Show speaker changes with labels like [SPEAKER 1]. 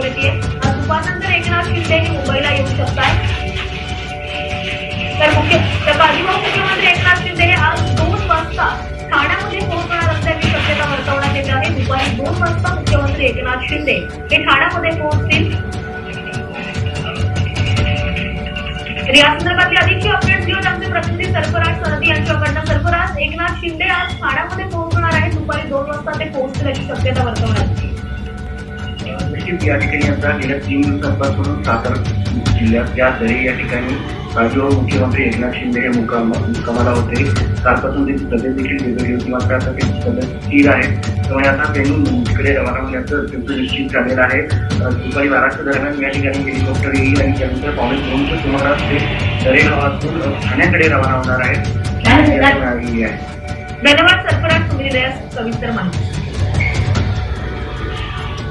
[SPEAKER 1] येते. आज दुपारनंतर एकनाथ शिंदे हे मुंबईला येऊ शकतात. तर बाजीभाऊ मुख्यमंत्री एकनाथ शिंदे हे आज 2 वाजता ठाण्यामध्ये पोहोचणार असल्याची शक्यता वर्तवण्यात येत आहे. दुपारी 2 वाजता मुख्यमंत्री एकनाथ शिंदे हे ठाण्यामध्ये पोहोचतील. या संदर्भातली अधिकची अपडेट घेऊन आमचे प्रतिनिधी सरफराज सनदी यांच्याकडनं. सरफराज, एकनाथ शिंदे आज ठाण्यामध्ये पोहोचणार आहे. दुपारी 2 वाजता ते पोहोचतील याची शक्यता वर्तवण्यात.
[SPEAKER 2] निश्चित या ठिकाणी आता गेल्या 3 दिवसांपासून सातारा जिल्ह्यात या दरे या ठिकाणी बाजीभाऊ मुख्यमंत्री एकनाथ शिंदे हे मुक्कामाला होते. कालपासून त्यांची तब्येत देखील बिघडली होती, मात्र आता त्यांची तब्येत स्थिर आहे. त्यामुळे आता त्यांनी मुंबईकडे रवाना होण्याचं त्यांचं निश्चित झालेलं आहे. दुपारी 12च्या दरम्यान या ठिकाणी हेलिकॉप्टर येईल आणि त्यानंतर 2:45च्या सुमारास ते दरे गावातून ठाण्याकडे रवाना होणार आहे.
[SPEAKER 1] धन्यवाद सरफराज, तुम्ही दिलेल्या सविस्तर माहिती.